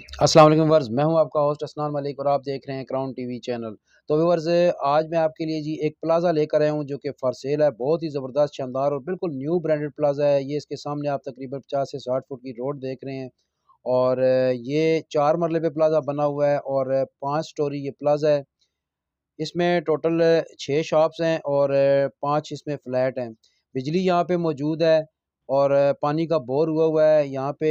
अस्सलाम वालेकुम व्यूअर्स, मैं हूं आपका होस्ट असनान मलिक और आप देख रहे हैं क्राउन टीवी चैनल। तो व्यूअर्स, आज मैं आपके लिए जी एक प्लाज़ा लेकर आया हूं जो कि फॉर सेल है। बहुत ही ज़बरदस्त, शानदार और बिल्कुल न्यू ब्रांडेड प्लाज़ा है। ये इसके सामने आप तकरीबन 50 से 60 फुट की रोड देख रहे हैं और ये 4 मरले पे प्लाज़ा बना हुआ है और 5 स्टोरी ये प्लाज़ा है। इसमें टोटल 6 शॉप्स हैं और 5 इसमें फ्लैट हैं। बिजली यहाँ पे मौजूद है और पानी का बोर हुआ हुआ है। यहाँ पे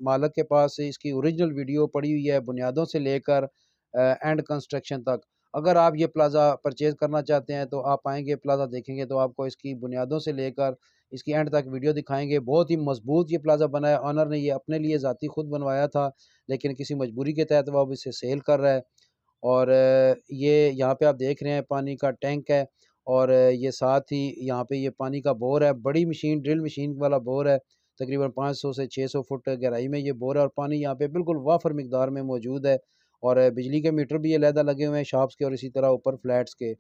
मालिक के पास इसकी ओरिजिनल वीडियो पड़ी हुई है, बुनियादों से लेकर एंड कंस्ट्रक्शन तक। अगर आप ये प्लाज़ा परचेज़ करना चाहते हैं तो आप आएँगे, प्लाज़ा देखेंगे तो आपको इसकी बुनियादों से लेकर इसकी एंड तक वीडियो दिखाएँगे। बहुत ही मज़बूत ये प्लाज़ा बना है। ओनर ने ये अपने लिए ज़ाती खुद बनवाया था, लेकिन किसी मजबूरी के तहत वो अब इसे सेल कर रहा है। और ये यहाँ पे आप देख रहे हैं पानी का टैंक है और ये साथ ही यहाँ पे ये पानी का बोर है। बड़ी मशीन, ड्रिल मशीन वाला बोर है। तकरीबन 500 से 600 फुट गहराई में ये बोर है और पानी यहाँ पे बिल्कुल वाफर मिकदार में मौजूद है और बिजली के मीटर भी अलहदा लगे हुए हैं शॉप्स के और इसी तरह ऊपर फ्लैट्स के।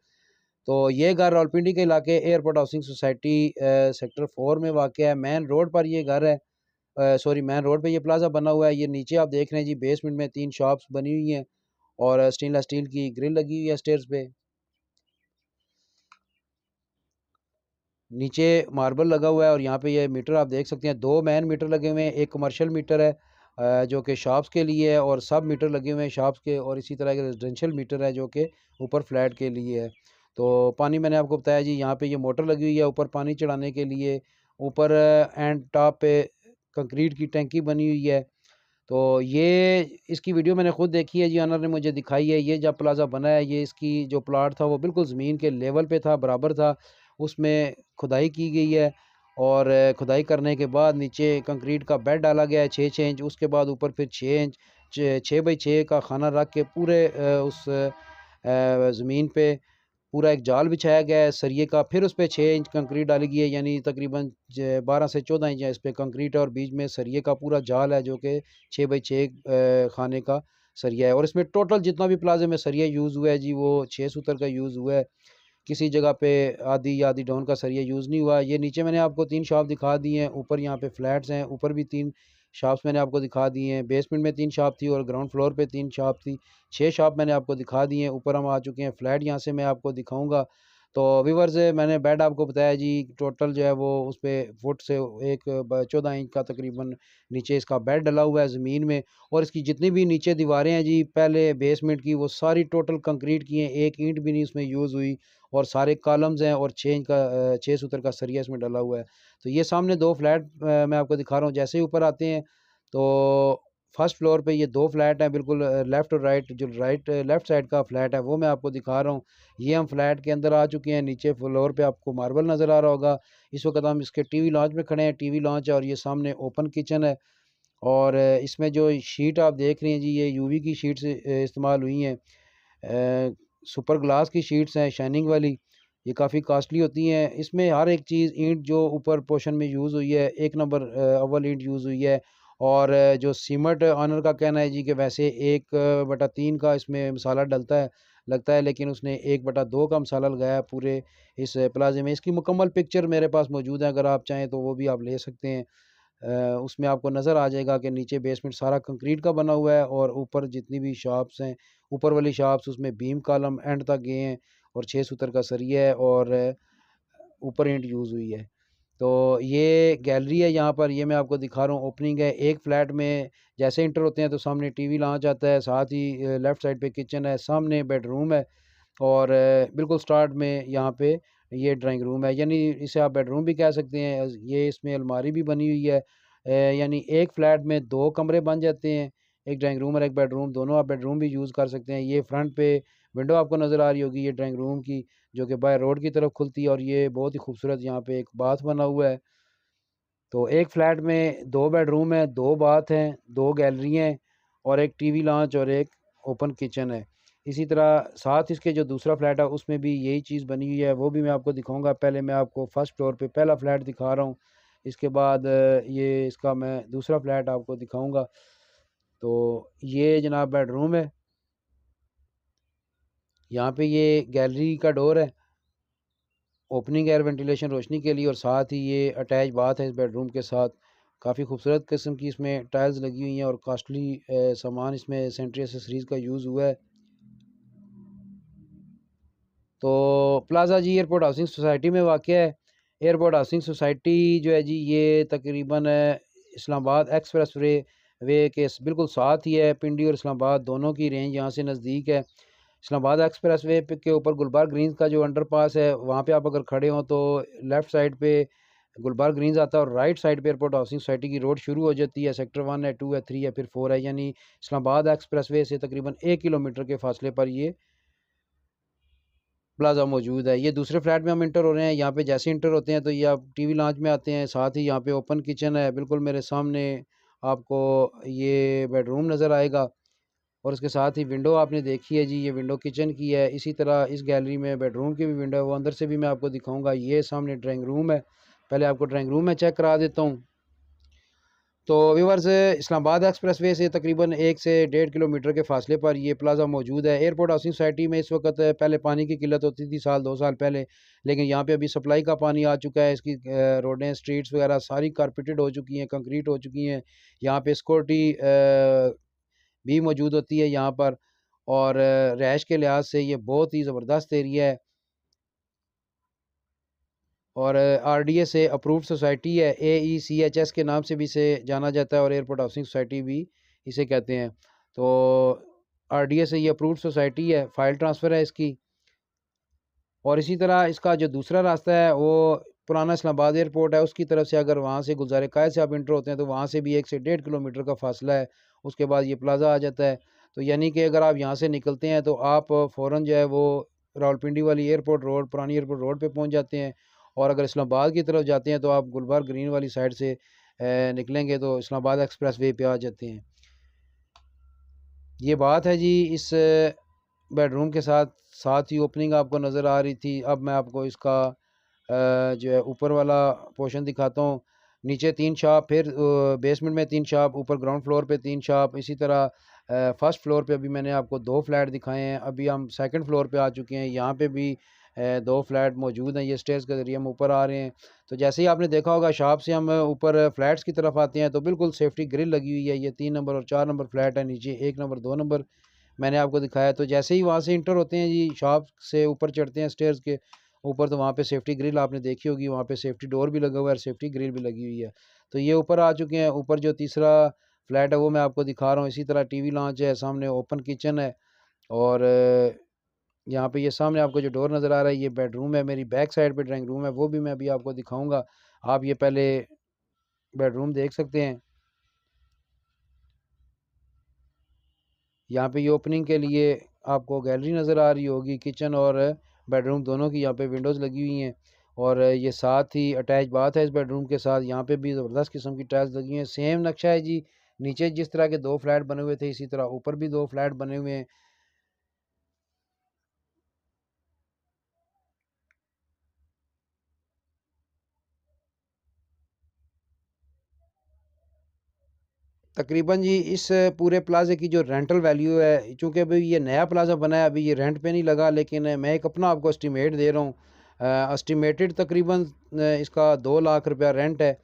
तो ये घर रावलपिंडी के इलाके एयरपोर्ट हाउसिंग सोसाइटी सेक्टर 4 में वाक़ है। मेन रोड पर ये घर है। सॉरी, मेन रोड पे ये प्लाज़ा बना हुआ है। ये नीचे आप देख रहे हैं जी, बेसमेंट में 3 शॉप्स बनी हुई हैं और स्टेनलेस स्टील की ग्रिल लगी हुई है स्टेयर्स पे। नीचे मार्बल लगा हुआ है और यहाँ पे ये मीटर आप देख सकते हैं। 2 मेन मीटर लगे हुए हैं, एक कमर्शियल मीटर है जो कि शॉप्स के लिए है और सब मीटर लगे हुए हैं शॉप्स के, और इसी तरह के रेजिडेंशियल मीटर है जो कि ऊपर फ्लैट के लिए है। तो पानी मैंने आपको बताया जी, यहाँ पे ये मोटर लगी हुई है ऊपर पानी चढ़ाने के लिए। ऊपर एंड टॉप पे कंक्रीट की टंकी बनी हुई है। तो ये इसकी वीडियो मैंने खुद देखी है जी, ओनर ने मुझे दिखाई है। ये जब प्लाज़ा बना है, ये इसकी जो प्लॉट था वो बिल्कुल ज़मीन के लेवल पे था, बराबर था। उसमें खुदाई की गई है और खुदाई करने के बाद नीचे कंक्रीट का बेड डाला गया है 6-6 इंच। उसके बाद ऊपर फिर 6 इंच 6 बाई 6 का खाना रख के पूरे उस ज़मीन पे पूरा एक जाल बिछाया गया है सरिये का। फिर उस पे 6 इंच कंक्रीट डाली गई है, यानी तकरीबन 12 से 14 इंच है इस पे कंक्रीट है और बीच में सरिये का पूरा जाल है जो कि 6 बाई 6 खाने का सरिया है। और इसमें टोटल जितना भी प्लाज़े में सरिया यूज़ हुआ है जी, वो 6 सूतर का यूज़ हुआ है। किसी जगह पे आधी या आधी डाउन का सरिया यूज़ नहीं हुआ। ये नीचे मैंने आपको 3 शॉप दिखा दी हैं, ऊपर यहाँ पे फ्लैट्स हैं, ऊपर भी 3 शॉप्स मैंने आपको दिखा दी हैं। बेसमेंट में 3 शॉप थी और ग्राउंड फ्लोर पे 3 शॉप थी। 6 शॉप मैंने आपको दिखा दी हैं। ऊपर हम आ चुके हैं फ्लैट, यहाँ से मैं आपको दिखाऊँगा। तो व्यूअर्स, मैंने बेड आपको बताया जी, टोटल जो है वो उस पे फुट से एक 14 इंच का तकरीबन नीचे इसका बेड डला हुआ है ज़मीन में। और इसकी जितनी भी नीचे दीवारें हैं जी, पहले बेसमेंट की, वो सारी टोटल कंक्रीट की हैं, एक ईंट भी नहीं उसमें यूज़ हुई और सारे कॉलम्स हैं और 6 इंच का 6 सूत्र का सरिया इसमें डला हुआ है। तो ये सामने 2 फ्लैट मैं आपको दिखा रहा हूँ। जैसे ही ऊपर आते हैं तो फर्स्ट फ्लोर पे ये 2 फ्लैट हैं, बिल्कुल लेफ्ट और राइट। जो लेफ्ट साइड का फ्लैट है वो मैं आपको दिखा रहा हूँ। ये हम फ्लैट के अंदर आ चुके हैं। नीचे फ्लोर पे आपको मार्बल नज़र आ रहा होगा। इस वक़्त हम इसके टीवी लॉन्च में खड़े हैं। टीवी लॉन्च है और ये सामने ओपन किचन है और इसमें जो शीट आप देख रहे हैं जी, ये यूवी की शीट्स इस्तेमाल हुई हैं। सुपर ग्लास की शीट्स हैं शाइनिंग वाली। ये काफ़ी कॉस्टली होती हैं। इसमें हर एक चीज़, ईंट जो ऊपर पोर्शन में यूज़ हुई है, 1 नंबर अव्वल ईंट यूज़ हुई है। और जो सीमेंट, ओनर का कहना है जी कि वैसे 1/3 का इसमें मसाला डलता है लगता है, लेकिन उसने 1/2 का मसाला लगाया है पूरे इस प्लाज़े में। इसकी मुकम्मल पिक्चर मेरे पास मौजूद है, अगर आप चाहें तो वो भी आप ले सकते हैं। उसमें आपको नज़र आ जाएगा कि नीचे बेसमेंट सारा कंक्रीट का बना हुआ है और ऊपर जितनी भी शॉप्स हैं, ऊपर वाली शॉप्स उसमें बीम कॉलम एंड तक गए हैं और 6 सूत्र का सरिया है और ऊपर ईंट यूज़ हुई है। तो ये गैलरी है, यहाँ पर ये मैं आपको दिखा रहा हूँ, ओपनिंग है। एक फ्लैट में जैसे एंटर होते हैं तो सामने टीवी लॉन्च आता है, साथ ही लेफ्ट साइड पे किचन है, सामने बेडरूम है और बिल्कुल स्टार्ट में यहाँ पे ये ड्राइंग रूम है, यानी इसे आप बेडरूम भी कह सकते हैं। ये इसमें अलमारी भी बनी हुई है। यानी एक फ्लैट में 2 कमरे बन जाते हैं, एक ड्राइंग रूम और एक बेडरूम, दोनों आप बेडरूम भी यूज़ कर सकते हैं। ये फ्रंट पे विंडो आपको नज़र आ रही होगी ये ड्राइंग रूम की, जो कि बाय रोड की तरफ खुलती है और ये बहुत ही खूबसूरत यहाँ पे एक बाथ बना हुआ है। तो एक फ्लैट में 2 बेडरूम है, 2 बाथ हैं, 2 गैलरी हैं और एक टीवी लॉन्च और एक ओपन किचन है। इसी तरह साथ इसके जो दूसरा फ्लैट है उसमें भी यही चीज़ बनी हुई है, वो भी मैं आपको दिखाऊँगा। पहले मैं आपको फर्स्ट फ्लोर पे पहला फ्लैट दिखा रहा हूँ, इसके बाद ये इसका मैं दूसरा फ्लैट आपको दिखाऊँगा। तो ये जनाब बेडरूम है, यहाँ पे ये गैलरी का डोर है, ओपनिंग एयर वेंटिलेशन रोशनी के लिए, और साथ ही ये अटैच बाथ है इस बेडरूम के साथ। काफ़ी खूबसूरत किस्म की इसमें टाइल्स लगी हुई हैं और कॉस्टली सामान इसमें सेंट्री एसेसरीज़ का यूज़ हुआ है। तो प्लाज़ा जी एयरपोर्ट हाउसिंग सोसाइटी में वाक़या है। एयरपोर्ट हाउसिंग सोसाइटी जो है जी, ये तकरीबन इस्लामाबाद एक्सप्रेस वे के बिल्कुल साथ ही है। पिंडी और इस्लामाबाद दोनों की रेंज यहाँ से नज़दीक है। इस्लामाबाद एक्सप्रेस वे के ऊपर गुलबार ग्रीन्स का जो अंडरपास है, वहाँ पे आप अगर खड़े हों तो लेफ़्ट साइड पे गुलबार ग्रीन्स आता है और राइट साइड पे एयरपोर्ट हाउसिंग सोसाइटी की रोड शुरू हो जाती है। सेक्टर 1 है, 2 है, 3 है, फिर 4 है, यानी इस्लामाबाद एक्सप्रेस वे से तकरीबन 1 किलोमीटर के फासले पर ये प्लाज़ा मौजूद है। ये दूसरे फ्लैट में हम इंटर हो रहे हैं। यहाँ पे जैसे इंटर होते हैं तो ये आप टीवी लॉन्च में आते हैं। साथ ही यहाँ पे ओपन किचन है। बिल्कुल मेरे सामने आपको ये बेडरूम नज़र आएगा और उसके साथ ही विंडो आपने देखी है जी, ये विंडो किचन की है। इसी तरह इस गैलरी में बेडरूम की भी विंडो है, वो अंदर से भी मैं आपको दिखाऊँगा। ये सामने ड्राइंग रूम है। पहले आपको ड्राइंग रूम में चेक करा देता हूँ। तो व्यूअर्स, इस्लामाबाद एक्सप्रेसवे से तकरीबन 1 से 1.5 किलोमीटर के फासले पर ये प्लाज़ा मौजूद है। एयरपोर्ट हाउसिंग सोसाइटी में इस वक्त पहले पानी की किल्लत होती थी साल 2 साल पहले, लेकिन यहाँ पे अभी सप्लाई का पानी आ चुका है। इसकी रोडें, स्ट्रीट्स वगैरह सारी कारपेटेड हो चुकी हैं, कंक्रीट हो चुकी हैं। यहाँ पे सिक्योरिटी भी मौजूद होती है यहाँ पर, और रहायश के लिहाज से ये बहुत ही ज़बरदस्त एरिया है और आरडीए से अप्रूव्ड सोसाइटी है। AECHS के नाम से भी इसे जाना जाता है और एयरपोर्ट हाउसिंग सोसाइटी भी इसे कहते हैं। तो आरडीए से ये अप्रूव्ड सोसाइटी है, फ़ाइल ट्रांसफ़र है इसकी। और इसी तरह इसका जो दूसरा रास्ता है वो पुराना इस्लामाबाद एयरपोर्ट है, उसकी तरफ से अगर वहाँ से गुलज़ार कायद से आप इंटर होते हैं तो वहाँ से भी 1 से 1.5 किलोमीटर का फ़ासला है। उसके बाद ये प्लाज़ा आ जाता है। तो यानी कि अगर आप यहाँ से निकलते हैं तो आप फ़ौरन जो है वो रावलपिंडी वाली एयरपोर्ट रोड, पुरानी एयरपोर्ट रोड पे पहुँच जाते हैं। और अगर इस्लामाबाद की तरफ जाते हैं तो आप गुलबार ग्रीन वाली साइड से निकलेंगे तो इस्लामाबाद एक्सप्रेस वे पे आ जाते हैं। ये बात है जी इस बेडरूम के साथ। साथ ही ओपनिंग आपको नज़र आ रही थी। अब मैं आपको इसका जो है ऊपर वाला पोर्शन दिखाता हूँ। नीचे 3 शॉप, फिर बेसमेंट में 3 शॉप, ऊपर ग्राउंड फ्लोर पे 3 शॉप। इसी तरह फर्स्ट फ्लोर पे अभी मैंने आपको 2 फ्लैट दिखाए हैं। अभी हम सेकंड फ्लोर पे आ चुके हैं। यहाँ पे भी 2 फ्लैट मौजूद हैं। ये स्टेयर्स के ज़रिए हम ऊपर आ रहे हैं। तो जैसे ही आपने देखा होगा, शॉप से हम ऊपर फ्लैट्स की तरफ आते हैं तो बिल्कुल सेफ्टी ग्रिल लगी हुई है। ये 3 नंबर और 4 नंबर फ्लैट है। नीचे 1 नंबर, 2 नंबर मैंने आपको दिखाया। तो जैसे ही वहाँ से इंटर होते हैं जी, शॉप से ऊपर चढ़ते हैं स्टेयर्स के ऊपर, तो वहाँ पे सेफ्टी ग्रिल आपने देखी होगी। वहाँ पे सेफ्टी डोर भी लगा हुआ है और सेफ्टी ग्रिल भी लगी हुई है। तो ये ऊपर आ चुके हैं। ऊपर जो तीसरा फ्लैट है वो मैं आपको दिखा रहा हूँ। इसी तरह टीवी लॉन्च है, सामने ओपन किचन है और यहाँ पे ये सामने आपको जो डोर नज़र आ रहा है ये बेडरूम है। मेरी बैक साइड पे ड्राइंग रूम है, वो भी मैं अभी आपको दिखाऊंगा। आप ये पहले बेडरूम देख सकते हैं। यहाँ पे ये ओपनिंग के लिए आपको गैलरी नज़र आ रही होगी। किचन और बेडरूम दोनों की यहाँ पे विंडोज़ लगी हुई हैं और ये साथ ही अटैच बाथ है इस बेडरूम के साथ। यहाँ पे भी ज़बरदस्त किस्म की टाइल्स लगी हुई हैं। सेम नक्शा है जी। नीचे जिस तरह के 2 फ्लैट बने हुए थे, इसी तरह ऊपर भी 2 फ्लैट बने हुए हैं। तकरीबन जी इस पूरे प्लाज़े की जो रेंटल वैल्यू है, चूँकि अभी ये नया प्लाज़ा बना है, अभी ये रेंट पे नहीं लगा, लेकिन मैं एक अपना आपको एस्टीमेट दे रहा हूँ। एस्टीमेटेड तकरीबन इसका 2 लाख रुपया रेंट है।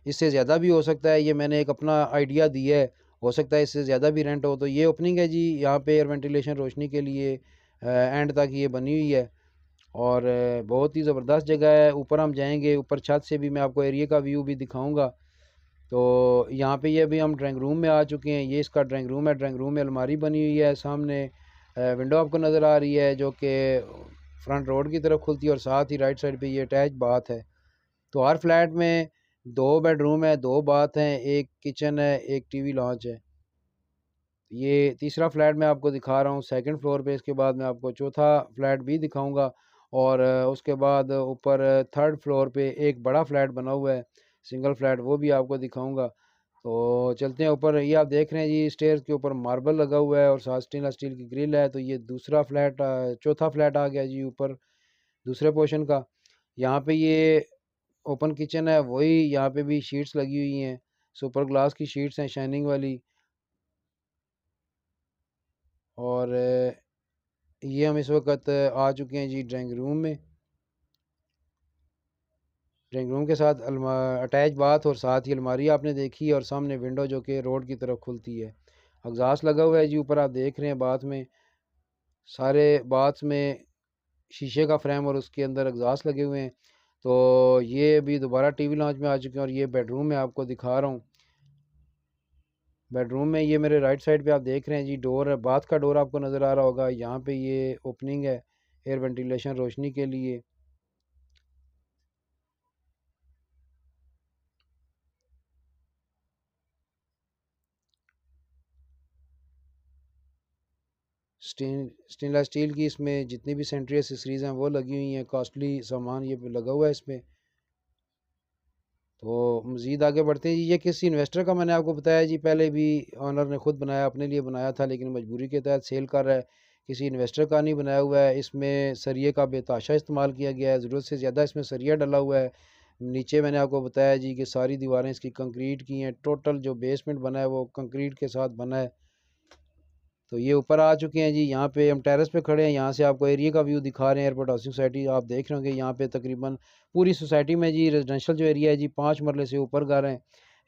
इससे ज़्यादा भी हो सकता है, ये मैंने एक अपना आइडिया दिया है। हो सकता है इससे ज़्यादा भी रेंट हो। तो ये ओपनिंग है जी, यहाँ पे एयर वेंटिलेशन रोशनी के लिए एंड तक ये बनी हुई है और बहुत ही ज़बरदस्त जगह है। ऊपर हम जाएँगे, ऊपर छत से भी मैं आपको एरिया का व्यू भी दिखाऊँगा। तो यहाँ पे ये अभी हम ड्राइंग रूम में आ चुके हैं। ये इसका ड्राइंग रूम है। ड्राइंग रूम में अलमारी बनी हुई है। सामने विंडो आपको नज़र आ रही है जो कि फ्रंट रोड की तरफ खुलती है और साथ ही राइट साइड पे ये अटैच बाथ है। तो हर फ्लैट में 2 बेडरूम है, 2 बाथ हैं, 1 किचन है, 1 टीवी लॉन्च है। ये तीसरा फ्लैट मैं आपको दिखा रहा हूँ सेकंड फ्लोर पे। इसके बाद मैं आपको चौथा फ्लैट भी दिखाऊंगा और उसके बाद ऊपर थर्ड फ्लोर पे एक बड़ा फ्लैट बना हुआ है, सिंगल फ्लैट, वो भी आपको दिखाऊंगा। तो चलते हैं ऊपर। ये आप देख रहे हैं जी, स्टेयर्स के ऊपर मार्बल लगा हुआ है और साथ स्टेनलेस स्टील की ग्रिल है। तो ये दूसरा फ्लैट, चौथा फ्लैट आ गया जी ऊपर दूसरे पोर्शन का। यहाँ पे ये ओपन किचन है, वही यहाँ पे भी शीट्स लगी हुई हैं, सुपर ग्लास की शीट्स हैं शाइनिंग वाली। और ये हम इस वक्त आ चुके हैं जी ड्राइंग रूम में। ड्राइंग रूम के साथ अटैच बाथ और साथ ही अलमारी आपने देखी है, और सामने विंडो जो कि रोड की तरफ खुलती है। एग्जॉस्ट लगा हुआ है जी ऊपर, आप देख रहे हैं बाथ में, सारे बाथ में शीशे का फ्रेम और उसके अंदर एग्जॉस्ट लगे हुए हैं। तो ये अभी दोबारा टीवी लॉन्च में आ चुके हैं, और ये बेडरूम में आपको दिखा रहा हूँ। बेडरूम में ये मेरे राइट साइड पे आप देख रहे हैं जी, डोर है, बाथ का डोर आपको नज़र आ रहा होगा। यहाँ पे ये ओपनिंग है एयर वेंटिलेशन रोशनी के लिए। स्टेनलेस स्टील की इसमें जितनी भी सेंट्री एसेसरीज हैं वो लगी हुई हैं, कॉस्टली सामान ये लगा हुआ है इसमें। तो मज़ीद आगे बढ़ते हैं जी। ये किसी इन्वेस्टर का मैंने आपको बताया जी, पहले भी ऑनर ने खुद बनाया, अपने लिए बनाया था, लेकिन मजबूरी के तहत सेल कर रहा है। किसी इन्वेस्टर का नहीं बनाया हुआ है। इसमें सरिये का बेताशा इस्तेमाल किया गया है, ज़रूरत से ज़्यादा इसमें सरिया डला हुआ है। नीचे मैंने आपको बताया जी कि सारी दीवारें इसकी कंक्रीट की हैं, टोटल जो बेसमेंट बना है वो कंक्रीट के साथ बना है। तो ये ऊपर आ चुके हैं जी, यहाँ पे हम टेरेस पे खड़े हैं, यहाँ से आपको एरिया का व्यू दिखा रहे हैं। एयरपोर्ट हाउसिंग सोसाइटी आप देख रहे होंगे, यहाँ पे तकरीबन पूरी सोसाइटी में जी रेजिडेंशियल जो एरिया है जी, 5 मरले से ऊपर घर हैं।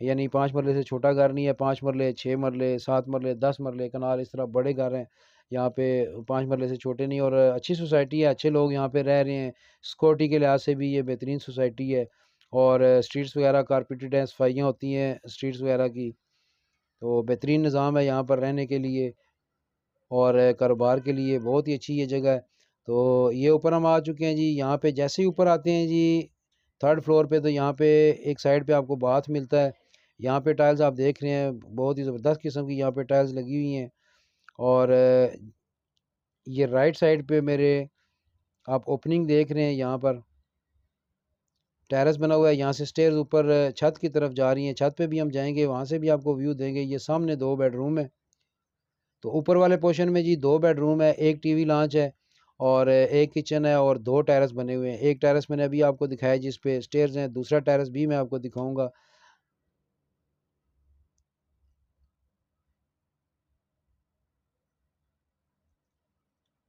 यानी 5 मरले से छोटा घर नहीं है, 5 मरले, 6 मरले, 7 मरले, 10 मरले कनाल, इस तरह बड़े घर हैं यहाँ पे। 5 मरले से छोटे नहीं, और अच्छी सोसाइटी है, अच्छे लोग यहाँ पे रह रहे हैं। सिक्योरिटी के लिहाज से भी ये बेहतरीन सोसाइटी है, और स्ट्रीट्स वगैरह कारपेटेड हैं, सफाइयाँ होती हैं स्ट्रीट्स वगैरह की। तो बेहतरीन निज़ाम है यहाँ पर रहने के लिए और कारोबार के लिए बहुत ही अच्छी ये जगह है। तो ये ऊपर हम आ चुके हैं जी, यहाँ पे जैसे ही ऊपर आते हैं जी थर्ड फ्लोर पे, तो यहाँ पे एक साइड पे आपको बाथ मिलता है। यहाँ पे टाइल्स आप देख रहे हैं, बहुत ही ज़बरदस्त किस्म की यहाँ पे टाइल्स लगी हुई हैं। और ये राइट साइड पे मेरे आप ओपनिंग देख रहे हैं, यहाँ पर टेरेस बना हुआ है, यहाँ से स्टेयर्स ऊपर छत की तरफ जा रही हैं। छत पे भी हम जाएंगे, वहाँ से भी आपको व्यू देंगे। ये सामने 2 बेडरूम है। तो ऊपर वाले पोर्शन में जी 2 बेडरूम है, एक टीवी लॉन्च है, और एक किचन है, और 2 टेरेस बने हुए हैं। एक टेरेस मैंने अभी आपको दिखाया जिस पे स्टेयर्स हैं, दूसरा टेरेस भी मैं आपको दिखाऊंगा।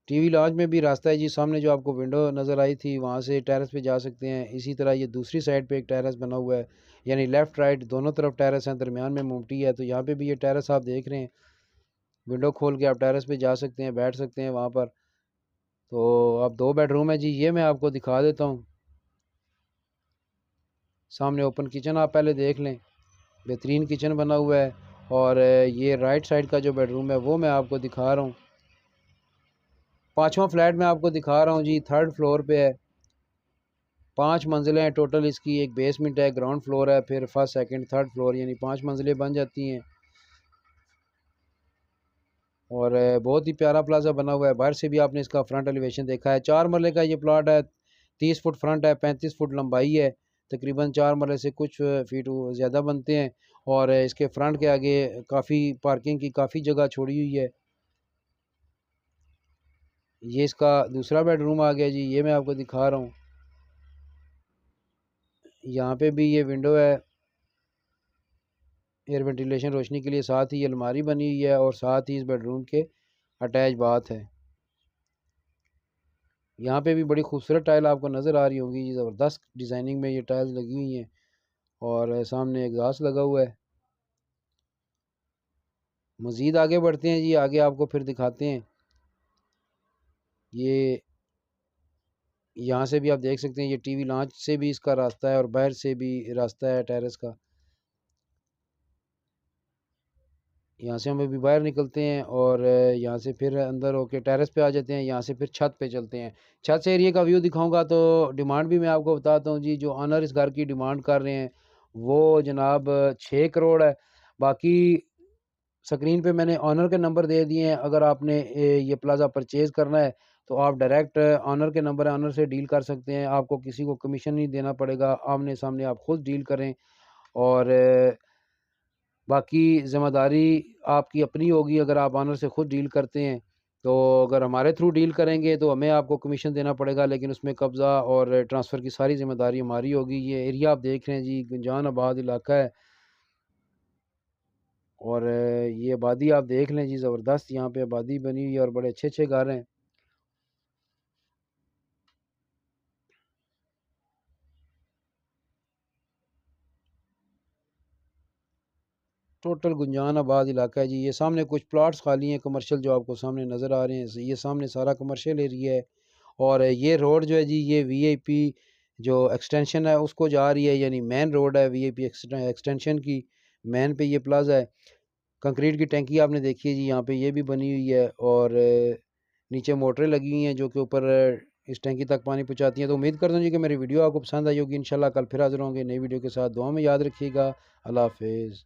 टीवी लॉन्च में भी रास्ता है जी, सामने जो आपको विंडो नज़र आई थी वहाँ से टेरेस पे जा सकते हैं। इसी तरह ये दूसरी साइड पे एक टेरेस बना हुआ है, यानी लेफ़्ट राइट दोनों तरफ टेरेस हैं, दरमियान में मोमटी है। तो यहाँ पे भी ये टेरेस आप देख रहे हैं, विंडो खोल के आप टेरेस पे जा सकते हैं, बैठ सकते हैं वहाँ पर। तो अब 2 बेडरूम है जी, ये मैं आपको दिखा देता हूँ। सामने ओपन किचन आप पहले देख लें, बेहतरीन किचन बना हुआ है। और ये राइट साइड का जो बेडरूम है वो मैं आपको दिखा रहा हूँ। 5वां फ्लैट मैं आपको दिखा रहा हूँ जी, थर्ड फ्लोर पे है। 5 मंजिलें हैं टोटल इसकी, एक बेसमेंट है, ग्राउंड फ्लोर है, फिर फर्स्ट सेकंड थर्ड फ्लोर, यानी 5 मंजिलें बन जाती हैं। और बहुत ही प्यारा प्लाजा बना हुआ है। बाहर से भी आपने इसका फ्रंट एलिवेशन देखा है। 4 मरले का ये प्लॉट है, 30 फुट फ्रंट है, 35 फुट लंबाई है। तकरीबन 4 मरले से कुछ फीट ज़्यादा बनते हैं। और इसके फ्रंट के आगे काफ़ी पार्किंग की काफ़ी जगह छोड़ी हुई है। ये इसका दूसरा बेडरूम आ गया जी, ये मैं आपको दिखा रहा हूँ। यहाँ पे भी ये विंडो है एयर वेंटिलेशन रोशनी के लिए, साथ ही ये अलमारी बनी हुई है, और साथ ही इस बेडरूम के अटैच बाथ है। यहाँ पे भी बड़ी खूबसूरत टाइल आपको नज़र आ रही होगी, ये ज़बरदस्त डिज़ाइनिंग में ये टाइल्स लगी हुई हैं। और सामने एग्जॉस्ट लगा हुआ है। मज़ीद आगे बढ़ते हैं जी, आगे आपको फिर दिखाते हैं। ये यहाँ से भी आप देख सकते हैं, ये टीवी लॉन्च से भी इसका रास्ता है, और बाहर से भी रास्ता है टेरेस का। यहाँ से हम अभी बाहर निकलते हैं, और यहाँ से फिर अंदर होके टेरेस पे आ जाते हैं। यहाँ से फिर छत पे चलते हैं। छत से एरिया का व्यू दिखाऊंगा। तो डिमांड भी मैं आपको बताता हूँ जी, जो ऑनर इस घर की डिमांड कर रहे हैं वो जनाब 6 करोड़ है। बाकी स्क्रीन पे मैंने ऑनर के नंबर दे दिए हैं। अगर आपने ये प्लाज़ा परचेज़ करना है तो आप डायरेक्ट ऑनर के नंबर है, ऑनर से डील कर सकते हैं। आपको किसी को कमीशन नहीं देना पड़ेगा, आमने सामने आप खुद डील करें। और बाकी ज़िम्मेदारी आपकी अपनी होगी अगर आप ऑनर से खुद डील करते हैं। तो अगर हमारे थ्रू डील करेंगे तो हमें आपको कमीशन देना पड़ेगा, लेकिन उसमें कब्ज़ा और ट्रांसफ़र की सारी ज़िम्मेदारी हमारी होगी। ये एरिया आप देख रहे हैं जी, गुंजान आबाद इलाका है। और ये आबादी आप देख लें जी, ज़बरदस्त यहाँ पे आबादी बनी हुई है, और बड़े अच्छे अच्छे घर हैं। टोटल गुंजान आबाद इलाका है जी। ये सामने कुछ प्लॉट्स खाली हैं कमर्शियल जो आपको सामने नज़र आ रहे हैं। ये सामने सारा कमर्शियल एरिया है और ये रोड जो है जी ये वीआईपी जो एक्सटेंशन है उसको जा रही है, यानी मेन रोड है वीआईपी एक्सटेंशन की। मेन पे ये प्लाजा है। कंक्रीट की टैंकी आपने देखी है जी, यहाँ पे ये भी बनी हुई है और नीचे मोटरें लगी हुई हैं जो कि ऊपर इस टैंकी तक पानी पहुँचाती हैं। तो उम्मीद करता हूँ जी कि मेरी वीडियो आपको पसंद आई होगी। इंशाल्लाह कल फिर हाज़िर होंगे नई वीडियो के साथ। दुआ में याद रखिएगा। अल्लाह हाफ़िज़।